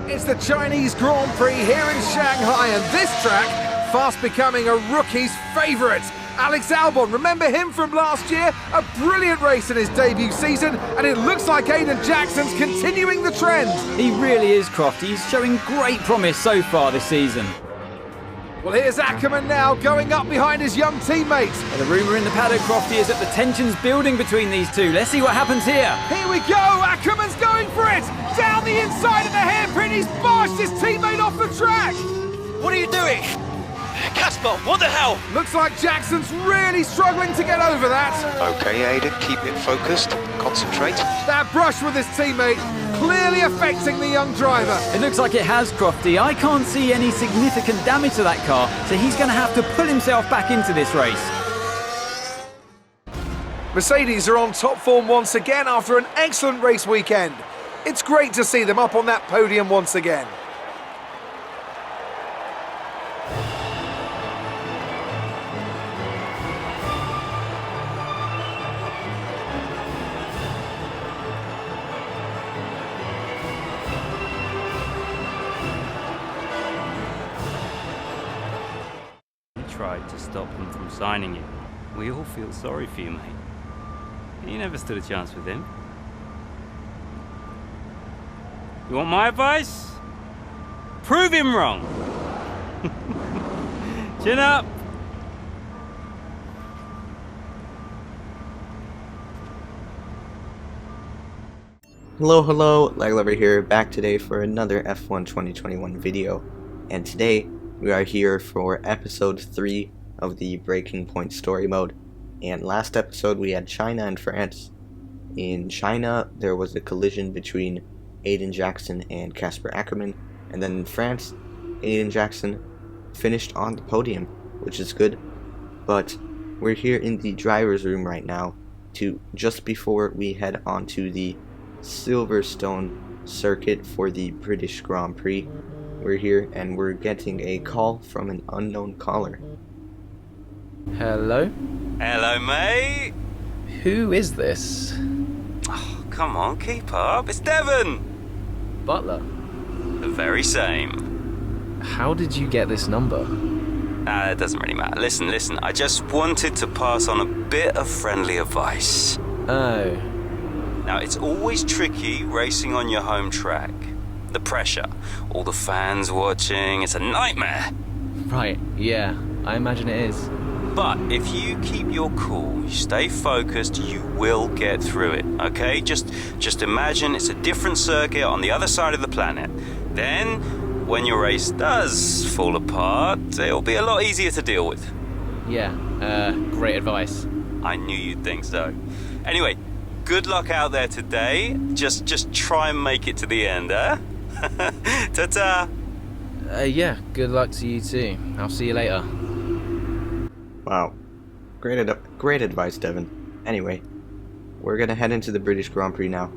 It's the Chinese Grand Prix here in Shanghai, and this track fast becoming a rookie's favourite. Alex Albon, remember him from last year? A brilliant race in his debut season, and it looks like Aiden Jackson's continuing the trend. He really is, Croft. He's showing great promise so far this season. Well, here's Ackerman now, going up behind his young teammates. And the rumour in the paddock, Crofty, is that the tension's building between these two. Let's see what happens here. Here we go, Ackerman's going for it! Down the inside of the hairpin, he's bashed his teammate off the track! What are you doing? Casper, what the hell? Looks like Jackson's really struggling to get over that. Okay, Aiden, keep it focused, concentrate. That brush with his teammate clearly affecting the young driver. It looks like it has, Crofty. I can't see any significant damage to that car, so he's going to have to pull himself back into this race. Mercedes are on top form once again after an excellent race weekend. It's great to see them up on that podium once again. Tried to stop them from signing you. We all feel sorry for you, mate. You never stood a chance with him. You want my advice? Prove him wrong. Chin up. Hello, Lateral here, back today for another F1 2021 video, and today we are here for episode 3 of the Breaking Point story mode. And last episode we had China and France. In China there was a collision between Aiden Jackson and Casper Ackerman, and then in France Aiden Jackson finished on the podium, which is good. But we're here in the driver's room right now to just before we head on to the Silverstone circuit for the British Grand Prix. We're here and we're getting a call from an unknown caller. Hello? Hello, mate. Who is this? Oh, come on, keep up. It's Devon. Butler? The very same. How did you get this number? It doesn't really matter. Listen. I just wanted to pass on a bit of friendly advice. Oh. Now, it's always tricky racing on your home track. The pressure, all the fans watching, it's a nightmare. Right, yeah, I imagine it is. But if you keep your cool, you stay focused, you will get through it, okay? Just imagine it's a different circuit on the other side of the planet. Then, when your race does fall apart, it'll be a lot easier to deal with. Yeah, great advice. I knew you'd think so. Anyway, good luck out there today. Just try and make it to the end, huh? Ta-ta! Yeah, good luck to you too. I'll see you later. Wow, great advice, Devon. Anyway, we're gonna head into the British Grand Prix now.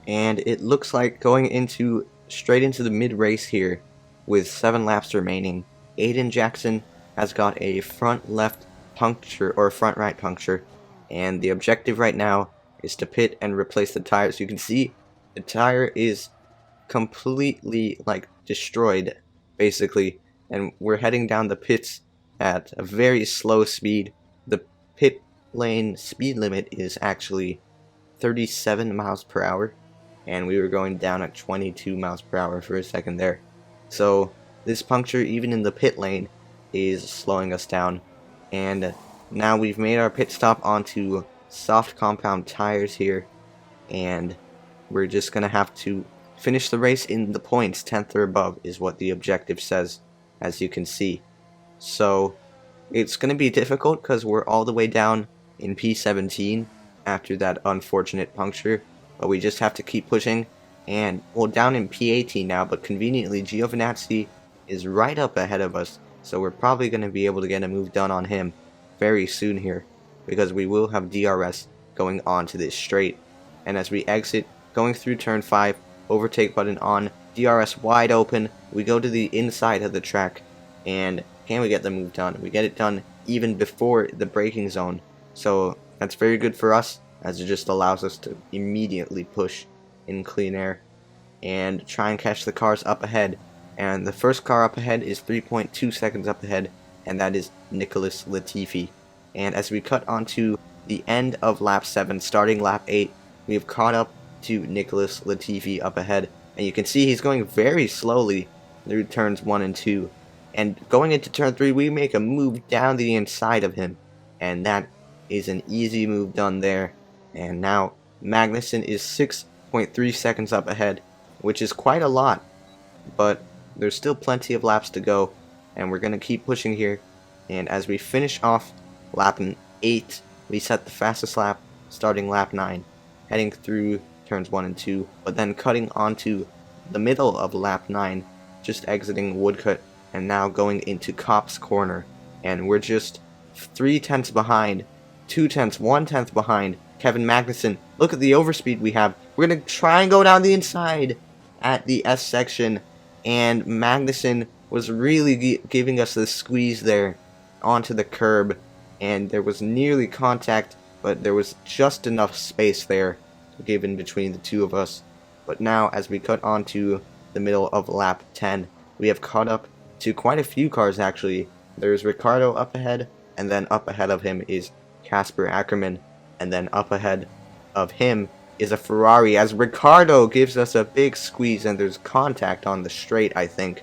And it looks like going straight into the mid-race here with 7 laps remaining. Aiden Jackson has got a front left puncture or front right puncture, and the objective right now is to pit and replace the tires. You can see the tire is completely destroyed basically, and we're heading down the pits at a very slow speed. The pit lane speed limit is actually 37 miles per hour. And we were going down at 22 miles per hour for a second there. So this puncture, even in the pit lane, is slowing us down. And now we've made our pit stop onto soft compound tires here, and we're just gonna have to finish the race in the points. 10th or above is what the objective says, as you can see. So it's gonna be difficult because we're all the way down in P17 after that unfortunate puncture. But we just have to keep pushing, and we're down in P18 now, but conveniently Giovinazzi is right up ahead of us so we're probably going to be able to get a move done on him very soon here, because we will have DRS going on to this straight. And as we exit, going through turn 5, overtake button on, DRS wide open, we go to the inside of the track, and can we get the move done? We get it done even before the braking zone, so that's very good for us, as it just allows us to immediately push in clean air and try and catch the cars up ahead. And the first car up ahead is 3.2 seconds up ahead, and that is Nicholas Latifi. And as we cut onto the end of lap 7, starting lap 8, we have caught up to Nicholas Latifi up ahead, and you can see he's going very slowly through turns 1 and 2. And going into turn 3, we make a move down the inside of him, and that is an easy move done there. And now Magnussen is 6.3 seconds up ahead, which is quite a lot, but there's still plenty of laps to go, and we're going to keep pushing here. And as we finish off lap 8, we set the fastest lap, starting lap 9, heading through turns 1 and 2, but then cutting onto the middle of lap 9, just exiting Woodcut, and now going into Copse Corner. And we're just 3/10 behind, 2/10, 1/10 behind Kevin Magnussen. Look at the overspeed we have. We're going to try and go down the inside at the S section, and Magnussen was really giving us the squeeze there onto the curb, and there was nearly contact, but there was just enough space there to give in between the two of us. But now, as we cut onto the middle of lap 10, we have caught up to quite a few cars actually. There's Ricardo up ahead, and then up ahead of him is Casper Ackerman, and then up ahead of him is a Ferrari, as Ricardo gives us a big squeeze, and there's contact on the straight, I think,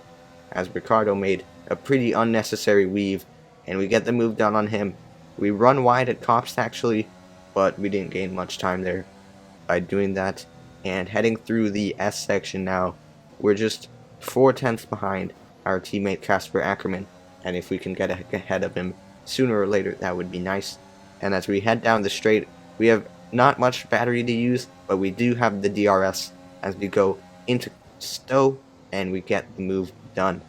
as Ricardo made a pretty unnecessary weave, and we get the move done on him. We run wide at Copse actually, but we didn't gain much time there by doing that. And heading through the S section now, we're just 4/10 behind our teammate Casper Ackerman, and if we can get ahead of him sooner or later, that would be nice. And as we head down the straight, we have not much battery to use, but we do have the DRS as we go into Stowe, and we get the move done.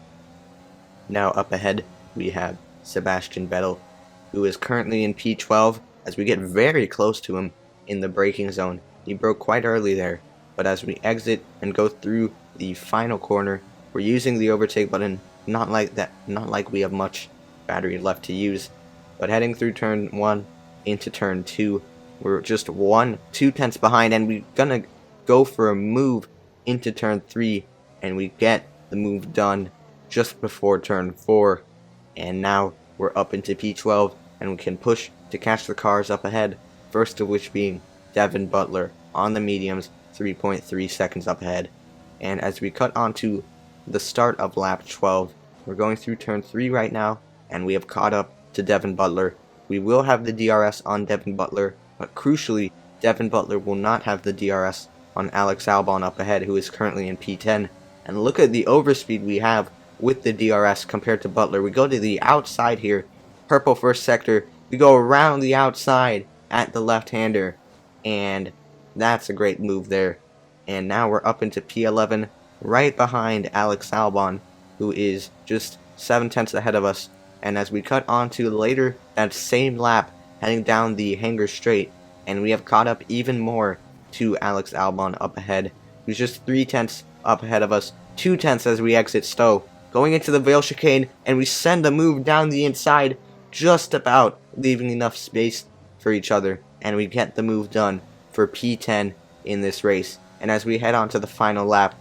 Now up ahead, we have Sebastian Vettel, who is currently in P12, as we get very close to him in the braking zone. He broke quite early there, but as we exit and go through the final corner, we're using the overtake button, not like we have much battery left to use, but heading through turn 1 into turn 2, we're just 2/10 behind, and we're gonna go for a move into turn 3, and we get the move done just before turn 4, and now we're up into P12, and we can push to catch the cars up ahead, first of which being Devin Butler on the mediums, 3.3 seconds up ahead. And as we cut onto the start of lap 12, we're going through turn 3 right now, and we have caught up to Devin Butler. We will have the DRS on Devin Butler, but crucially, Devin Butler will not have the DRS on Alex Albon up ahead, who is currently in P10. And look at the overspeed we have with the DRS compared to Butler. We go to the outside here, purple first sector, we go around the outside at the left-hander, and that's a great move there. And now we're up into P11, right behind Alex Albon, who is just 7/10 ahead of us. And as we cut onto later that same lap, heading down the Hanger Straight, and we have caught up even more to Alex Albon up ahead, who's just 3/10 up ahead of us, 2/10 as we exit Stowe, going into the Vale Chicane, and we send a move down the inside, just about leaving enough space for each other, and we get the move done for P10 in this race. And as we head on to the final lap,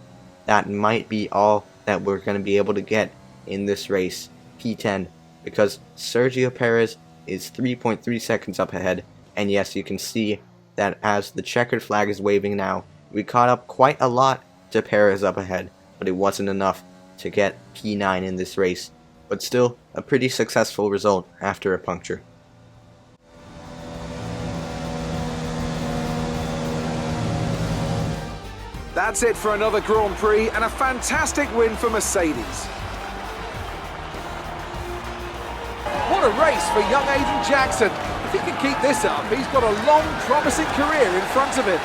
that might be all that we're going to be able to get in this race, P10, because Sergio Perez is 3.3 seconds up ahead, and yes, you can see that as the checkered flag is waving now, we caught up quite a lot to Perez up ahead, but it wasn't enough to get P9 in this race, but still a pretty successful result after a puncture. That's it for another Grand Prix and a fantastic win for Mercedes. What a race for young Aiden Jackson. If he can keep this up, he's got a long, promising career in front of him.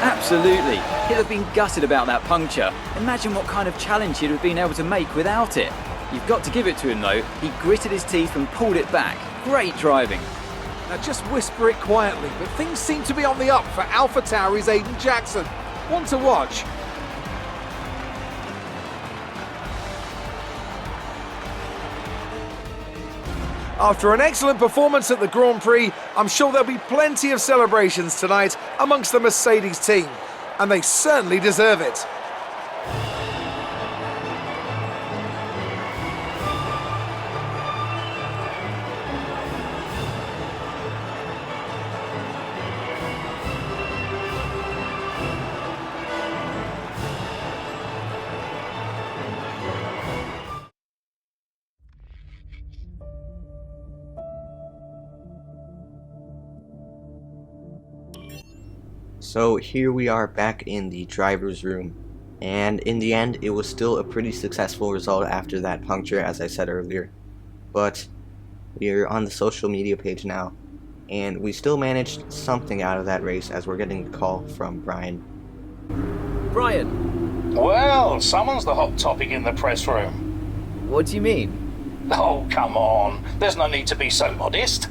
Absolutely. He'll have been gutted about that puncture. Imagine what kind of challenge he'd have been able to make without it. You've got to give it to him though. He gritted his teeth and pulled it back. Great driving. Now just whisper it quietly, but things seem to be on the up for AlphaTauri's Aiden Jackson. One to watch. After an excellent performance at the Grand Prix, I'm sure there'll be plenty of celebrations tonight amongst the Mercedes team, and they certainly deserve it. So here we are back in the driver's room, and in the end it was still a pretty successful result after that puncture, as I said earlier. But we're on the social media page now, and we still managed something out of that race as we're getting a call from Brian. Brian, Well, someone's the hot topic in the press room. what do you mean? Oh, come on. There's no need to be so modest.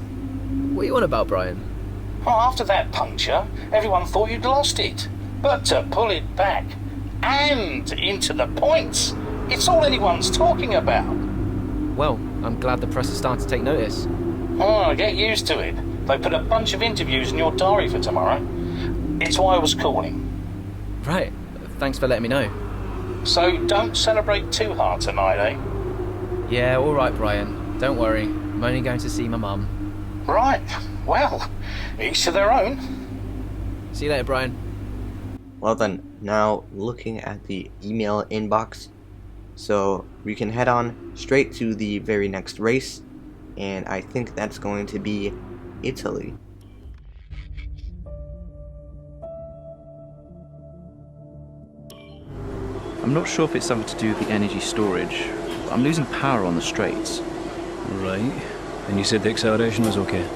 What are you on about, Brian? Well, after that puncture, everyone thought you'd lost it. But to pull it back and into the points, it's all anyone's talking about. Well, I'm glad the press is starting to take notice. Oh, get used to it. They put a bunch of interviews in your diary for tomorrow. It's why I was calling. Right, thanks for letting me know. So don't celebrate too hard tonight, eh? Yeah, all right, Brian. Don't worry. I'm only going to see my mum. Right. Well, each to their own. See you later, Brian. Well then, now looking at the email inbox, so we can head on straight to the very next race, and I think that's going to be Italy. I'm not sure if it's something to do with the energy storage. I'm losing power on the straights. Right. And you said the acceleration was okay?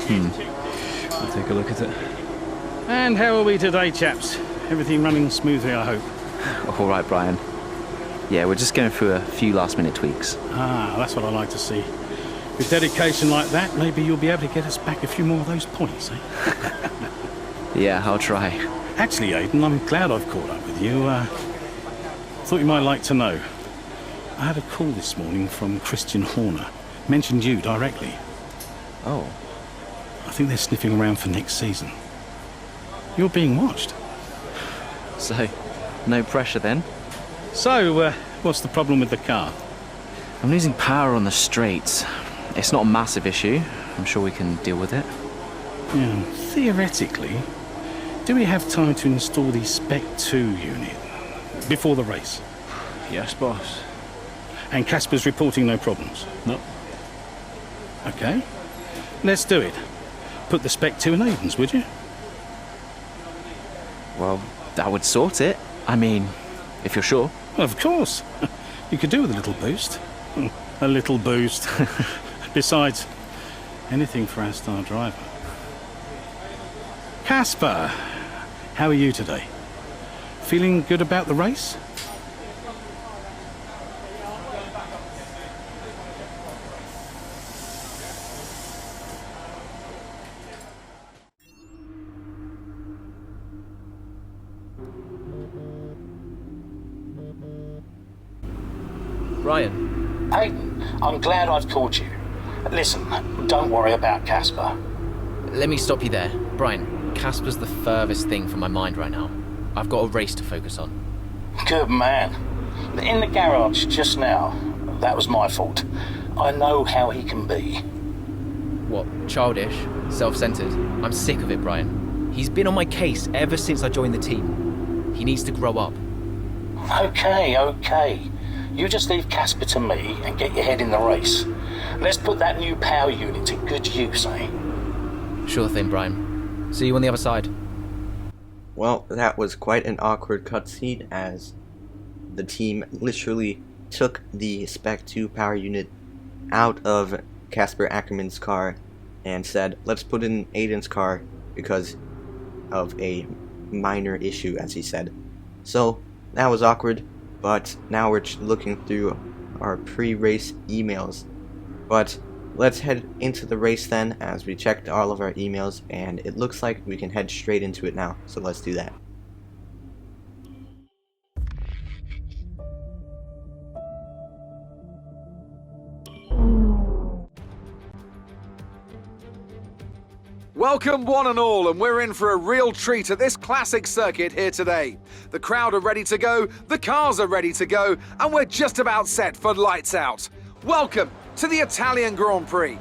I'll take a look at it. And how are we today, chaps? Everything running smoothly, I hope. All right, Brian. Yeah, we're just going through a few last-minute tweaks. Ah, that's what I like to see. With dedication like that, maybe you'll be able to get us back a few more of those points, eh? Yeah, I'll try. Actually, Aiden, I'm glad I've caught up with you. Thought you might like to know. I had a call this morning from Christian Horner. Mentioned you directly. Oh. I think they're sniffing around for next season. You're being watched. So, no pressure then? So, what's the problem with the car? I'm losing power on the straights. It's not a massive issue. I'm sure we can deal with it. Yeah, theoretically, do we have time to install the Spec 2 unit before the race? Yes, boss. And Casper's reporting no problems? No. Okay. Let's do it. Put the Spec 2 in Aiden's, would you? Well, that would sort it. I mean, if you're sure. Of course. You could do with a little boost. A little boost. Besides, anything for our star driver. Casper, how are you today? Feeling good about the race? Brian. Aiden, I'm glad I've called you. Listen, don't worry about Casper. Let me stop you there. Brian, Casper's the furthest thing from my mind right now. I've got a race to focus on. Good man. In the garage just now, that was my fault. I know how he can be. What, childish? Self-centered? I'm sick of it, Brian. He's been on my case ever since I joined the team. He needs to grow up. Okay. You just leave Casper to me and get your head in the race. Let's put that new power unit to good use, eh? Sure thing, Brian. See you on the other side. Well, that was quite an awkward cutscene as the team literally took the Spec 2 power unit out of Casper Ackerman's car and said, let's put in Aiden's car because of a minor issue, as he said. So, that was awkward, but now we're looking through our pre-race emails. But let's head into the race then, as we checked all of our emails, and it looks like we can head straight into it now. So let's do that. Welcome one and all, and we're in for a real treat at this classic circuit here today. The crowd are ready to go, the cars are ready to go, and we're just about set for lights out. Welcome to the Italian Grand Prix.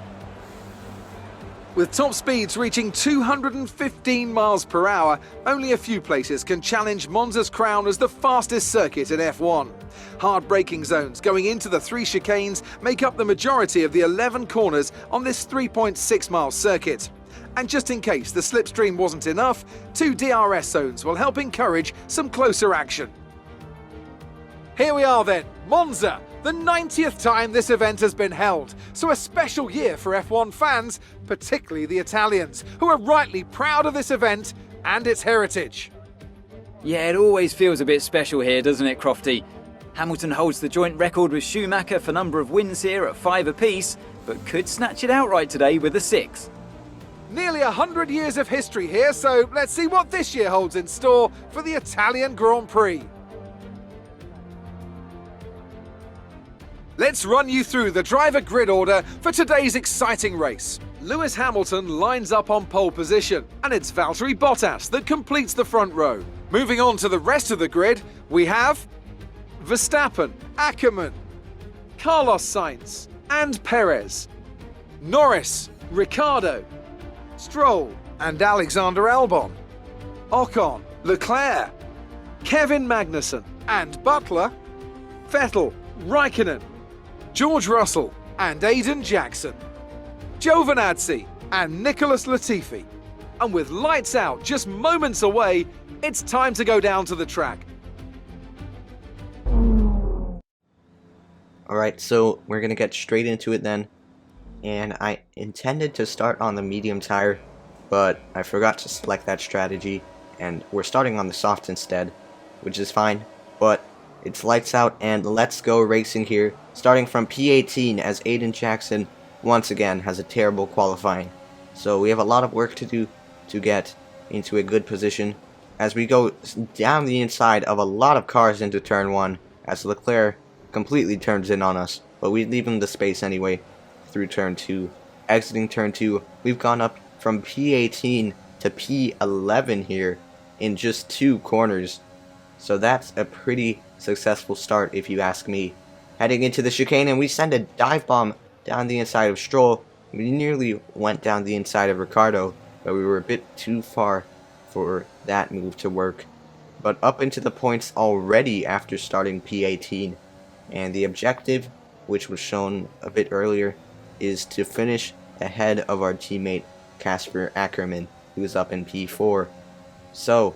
With top speeds reaching 215 miles per hour, only a few places can challenge Monza's crown as the fastest circuit in F1. Hard braking zones going into the 3 chicanes make up the majority of the 11 corners on this 3.6-mile circuit. And just in case the slipstream wasn't enough, 2 DRS zones will help encourage some closer action. Here we are then, Monza, the 90th time this event has been held, so a special year for F1 fans, particularly the Italians, who are rightly proud of this event and its heritage. Yeah, it always feels a bit special here, doesn't it, Crofty? Hamilton holds the joint record with Schumacher for number of wins here at 5 apiece, but could snatch it outright today with a 6. Nearly 100 years of history here, so let's see what this year holds in store for the Italian Grand Prix. Let's run you through the driver grid order for today's exciting race. Lewis Hamilton lines up on pole position, and it's Valtteri Bottas that completes the front row. Moving on to the rest of the grid, we have Verstappen, Ackermann, Carlos Sainz, and Perez, Norris, Ricciardo, Stroll, and Alexander Albon, Ocon, Leclerc, Kevin Magnussen, and Butler, Vettel, Raikkonen, George Russell, and Aiden Jackson, Giovinazzi, and Nicholas Latifi. And with lights out just moments away, it's time to go down to the track. Alright, so we're gonna get straight into it then. And I intended to start on the medium tire, but I forgot to select that strategy, and we're starting on the soft instead, which is fine, but it's lights out and let's go racing here, starting from P18 as Aiden Jackson once again has a terrible qualifying. So we have a lot of work to do to get into a good position as we go down the inside of a lot of cars into turn 1 as Leclerc completely turns in on us, but we leave him the space anyway through turn 2. Exiting turn 2, we've gone up from P18 to P11 here in just 2 corners. So that's a pretty successful start if you ask me. Heading into the chicane, and we send a dive bomb down the inside of Stroll. We nearly went down the inside of Ricciardo, but we were a bit too far for that move to work. But up into the points already after starting P18, and the objective, which was shown a bit earlier, is to finish ahead of our teammate Casper Ackermann, who is up in P4. So,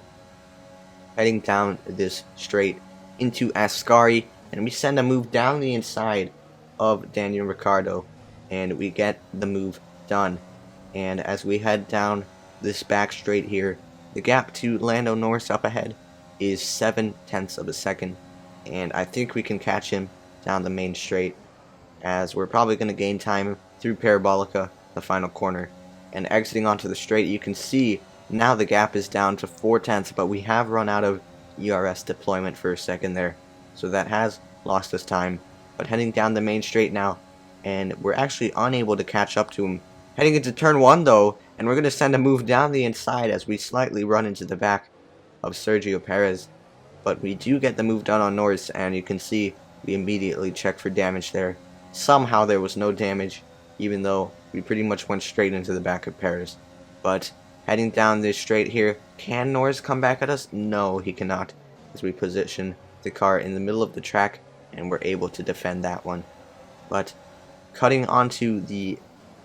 heading down this straight into Ascari, and we send a move down the inside of Daniel Ricciardo, and we get the move done. And as we head down this back straight here, the gap to Lando Norris up ahead is 7/10 of a second, and I think we can catch him down the main straight, as we're probably going to gain time through Parabolica, the final corner. And exiting onto the straight, you can see now the gap is down to 4/10, but we have run out of ERS deployment for a second there, so that has lost us time. But heading down the main straight now, and we're actually unable to catch up to him. Heading into turn 1 though, and we're going to send a move down the inside as we slightly run into the back of Sergio Perez. But we do get the move done on Norris, and you can see we immediately check for damage there. Somehow there was no damage, even though we pretty much went straight into the back of Perez. But heading down this straight here, can Norris come back at us? No, he cannot, as we position the car in the middle of the track, and we're able to defend that one. But cutting onto the,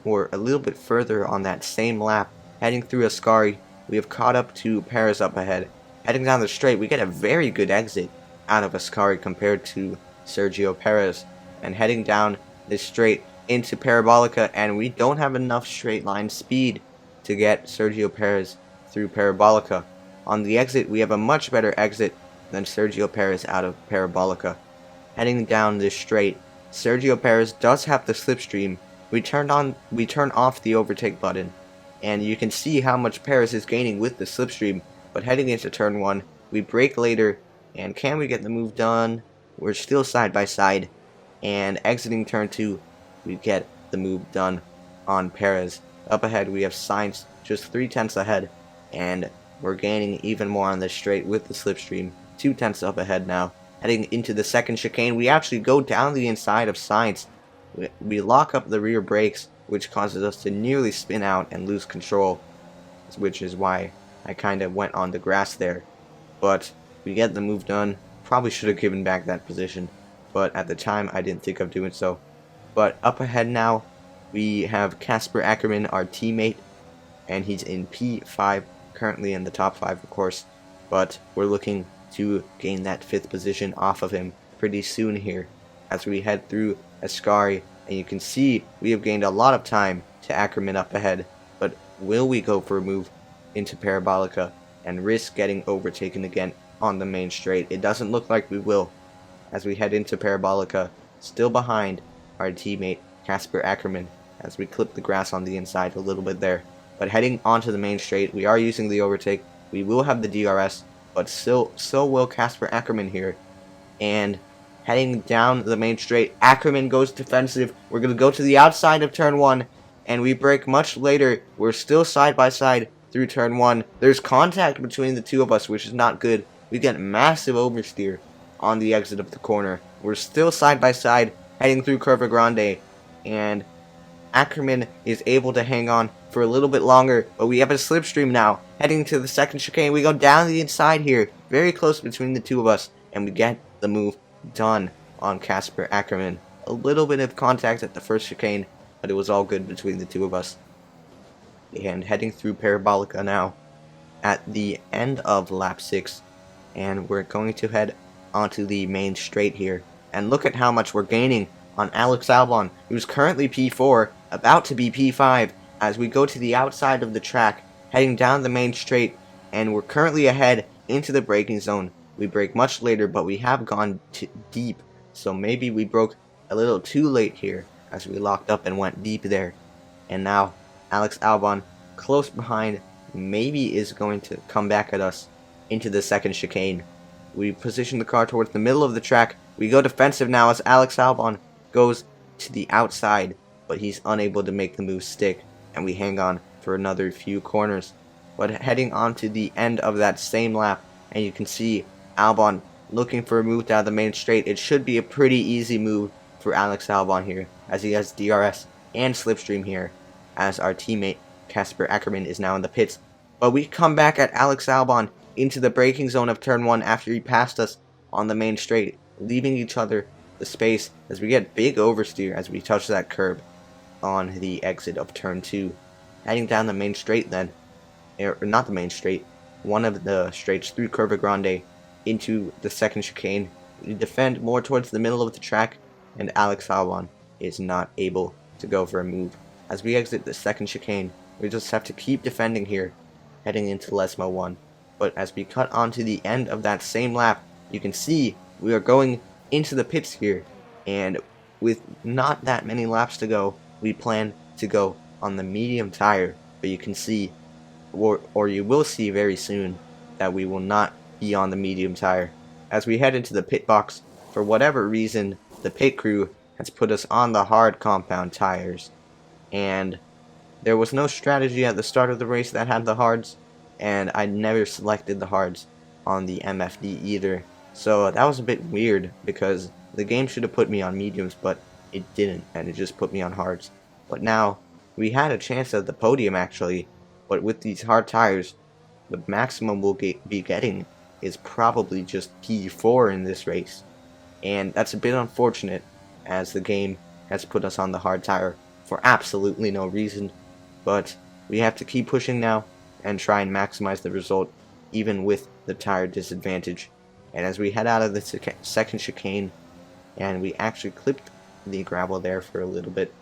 or a little bit further on that same lap, heading through Ascari, we have caught up to Perez up ahead. Heading down the straight, we get a very good exit out of Ascari compared to Sergio Perez. And heading down this straight into Parabolica, and we don't have enough straight line speed to get Sergio Perez through Parabolica. On the exit, we have a much better exit than Sergio Perez out of Parabolica. Heading down this straight, Sergio Perez does have the slipstream. We turn off the overtake button, and you can see how much Perez is gaining with the slipstream. But heading into turn 1, we brake later, and can we get the move done? We're still side by side, and exiting turn 2, we get the move done on Perez. Up ahead, we have Sainz just 3/10 ahead, and we're gaining even more on this straight with the slipstream. 2/10 up ahead now. Heading into the second chicane, we actually go down the inside of Sainz. We lock up the rear brakes, which causes us to nearly spin out and lose control, which is why I kind of went on the grass there. But we get the move done. Probably should have given back that position, but at the time I didn't think of doing so. But up ahead now, we have Casper Ackerman, our teammate, and he's in P5, currently in the top 5 of course, but we're looking to gain that 5th position off of him pretty soon here as we head through Ascari, and you can see we have gained a lot of time to Ackerman up ahead. But will we go for a move into Parabolica and risk getting overtaken again on the main straight? It doesn't look like we will, as we head into Parabolica, still behind our teammate Casper Ackerman, as we clip the grass on the inside a little bit there. But heading onto the main straight, we are using the overtake. We will have the DRS, but so will Casper Ackerman here. And heading down the main straight, Ackerman goes defensive. We're going to go to the outside of turn 1, and we brake much later. We're still side by side through turn 1. There's contact between the two of us, which is not good. We get massive oversteer on the exit of the corner. We're still side by side heading through Curva Grande, and Ackerman is able to hang on for a little bit longer, but we have a slipstream now. Heading to the second chicane, we go down the inside here, very close between the two of us, and we get the move done on Casper Ackerman. A little bit of contact at the first chicane, but it was all good between the two of us. And heading through Parabolica now at the end of lap 6, and we're going to head onto the main straight here. And look at how much we're gaining on Alex Albon, who's currently P4, about to be P5, as we go to the outside of the track, heading down the main straight, and we're currently ahead into the braking zone. We brake much later, but we have gone deep, so maybe we broke a little too late here, as we locked up and went deep there. And now, Alex Albon, close behind, maybe is going to come back at us into the second chicane. We position the car towards the middle of the track. We go defensive now as Alex Albon goes to the outside, but he's unable to make the move stick, and we hang on for another few corners. But heading on to the end of that same lap, and you can see Albon looking for a move down the main straight. It should be a pretty easy move for Alex Albon here, as he has DRS and slipstream here, as our teammate Casper Ackerman is now in the pits. But we come back at Alex Albon into the braking zone of turn 1 after he passed us on the main straight, leaving each other the space as we get big oversteer as we touch that curb on the exit of turn 2. Heading down the main straight then, or not the main straight, one of the straights through Curva Grande into the second chicane. We defend more towards the middle of the track, and Alex Albon is not able to go for a move. As we exit the second chicane, we just have to keep defending here, heading into Lesmo 1. But as we cut onto the end of that same lap, you can see we are going into the pits here, and with not that many laps to go, we plan to go on the medium tire. But you can see, or you will see very soon, that we will not be on the medium tire. As we head into the pit box, for whatever reason, the pit crew has put us on the hard compound tires, and there was no strategy at the start of the race that had the hards, and I never selected the hards on the MFD either. So that was a bit weird, because the game should have put me on mediums, but it didn't, and it just put me on hards. But now, we had a chance at the podium actually, but with these hard tires, the maximum we'll be getting is probably just P4 in this race. And that's a bit unfortunate, as the game has put us on the hard tire for absolutely no reason. But we have to keep pushing now, and try and maximize the result, even with the tire disadvantage. And as we head out of the second chicane, and we actually clipped the gravel there for a little bit,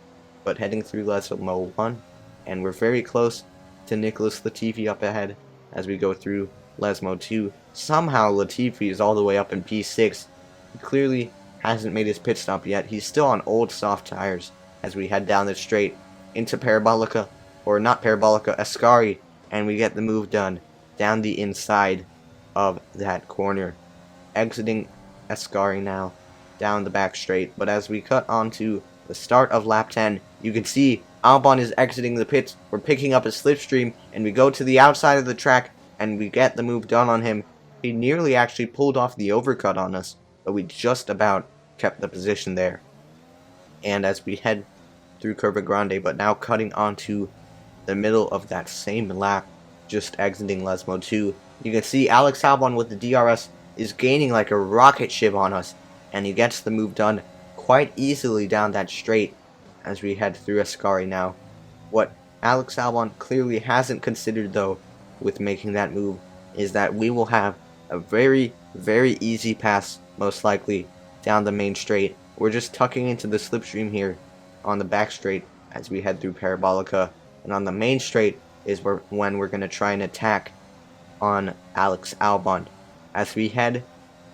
but heading through Lesmo 1, and we're very close to Nicholas Latifi up ahead as we go through Lesmo 2. Somehow Latifi is all the way up in P6. He clearly hasn't made his pit stop yet. He's still on old soft tires as we head down the straight into Parabolica, or not Parabolica, Ascari, and we get the move done down the inside of that corner. Exiting Ascari now, down the back straight, but as we cut onto the start of lap 10, you can see Albon is exiting the pits. We're picking up a slipstream, and we go to the outside of the track, and we get the move done on him. He nearly actually pulled off the overcut on us, but we just about kept the position there. And as we head through Curva Grande, but now cutting onto the middle of that same lap, just exiting Lesmo 2, you can see Alex Albon with the DRS is gaining like a rocket ship on us, and he gets the move done quite easily down that straight as we head through Ascari now. What Alex Albon clearly hasn't considered though with making that move is that we will have a very, very easy pass, most likely, down the main straight. We're just tucking into the slipstream here on the back straight as we head through Parabolica, and on the main straight is when we're going to try and attack on Alex Albon. As we head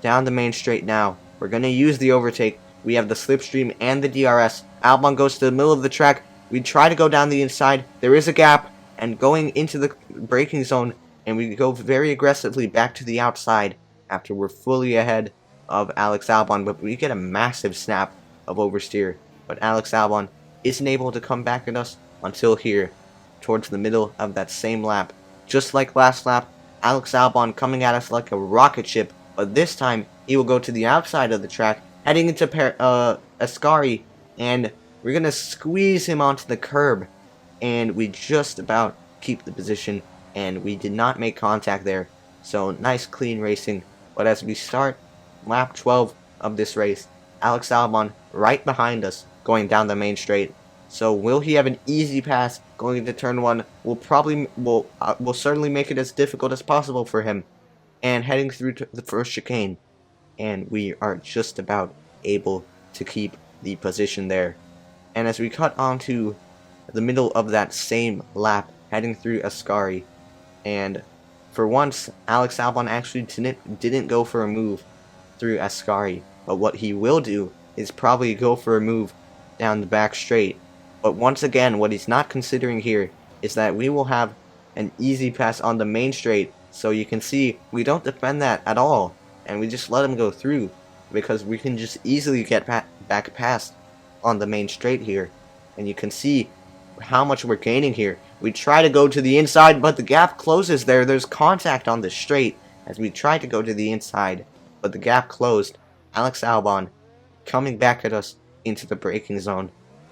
down the main straight now, we're going to use the overtake. We have the slipstream and the DRS. Albon goes to the middle of the track. We try to go down the inside. There is a gap, and going into the braking zone, and we go very aggressively back to the outside after we're fully ahead of Alex Albon, but we get a massive snap of oversteer. But Alex Albon isn't able to come back at us until here, towards the middle of that same lap. Just like last lap, Alex Albon coming at us like a rocket ship, but this time he will go to the outside of the track, heading into Ascari, and we're going to squeeze him onto the curb, and we just about keep the position, and we did not make contact there. So nice clean racing. But as we start lap 12 of this race, Alex Albon right behind us going down the main straight. So will he have an easy pass going into turn 1? We'll certainly make it as difficult as possible for him. And heading through to the first chicane, and we are just about able to keep the position there. And as we cut onto the middle of that same lap, heading through Ascari, and for once, Alex Albon actually didn't go for a move through Ascari, but what he will do is probably go for a move down the back straight. But once again, what he's not considering here is that we will have an easy pass on the main straight, so you can see we don't defend that at all, and we just let him go through, because we can just easily get back past on the main straight here, and you can see how much we're gaining here. We try to go to the inside, but the gap closes there. There's contact on the straight as we try to go to the inside, but the gap closed. Alex Albon coming back at us into the braking zone,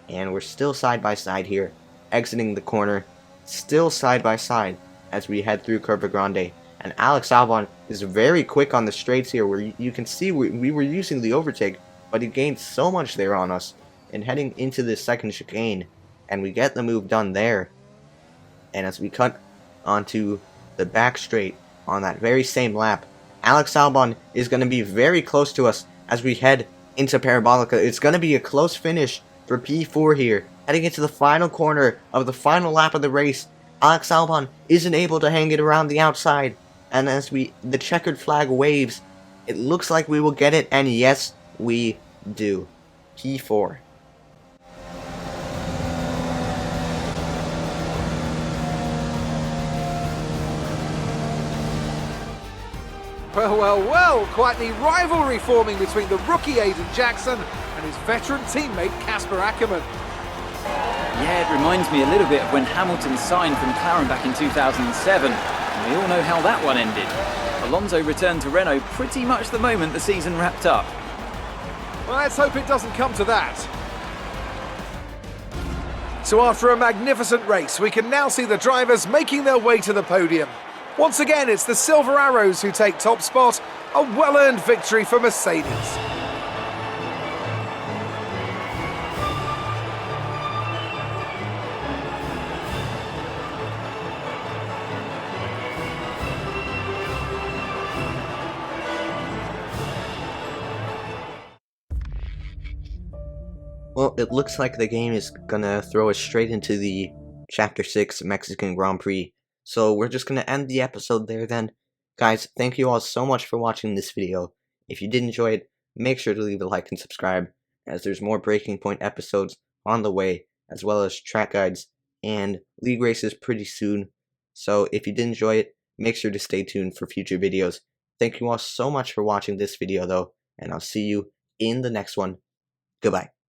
and we're still side by side here, exiting the corner, still side by side as we head through Curva Grande. And Alex Albon is very quick on the straights here, where you can see we were using the overtake, but he gained so much there on us. And heading into this second chicane, and we get the move done there. And as we cut onto the back straight on that very same lap, Alex Albon is going to be very close to us as we head into Parabolica. It's going to be a close finish for P4 here. Heading into the final corner of the final lap of the race, Alex Albon isn't able to hang it around the outside. And as the checkered flag waves, it looks like we will get it, and yes, we do. P4. Well, quite the rivalry forming between the rookie Aiden Jackson and his veteran teammate Casper Ackermann. Yeah, it reminds me a little bit of when Hamilton signed for McLaren back in 2007, and we all know how that one ended. Alonso returned to Renault pretty much the moment the season wrapped up. Well, let's hope it doesn't come to that. So after a magnificent race, we can now see the drivers making their way to the podium. Once again, it's the Silver Arrows who take top spot, a well-earned victory for Mercedes. Well, it looks like the game is gonna throw us straight into the Chapter 6 Mexican Grand Prix. So we're just going to end the episode there then. Guys, thank you all so much for watching this video. If you did enjoy it, make sure to leave a like and subscribe, as there's more Breaking Point episodes on the way, as well as track guides and league races pretty soon. So if you did enjoy it, make sure to stay tuned for future videos. Thank you all so much for watching this video though, and I'll see you in the next one. Goodbye.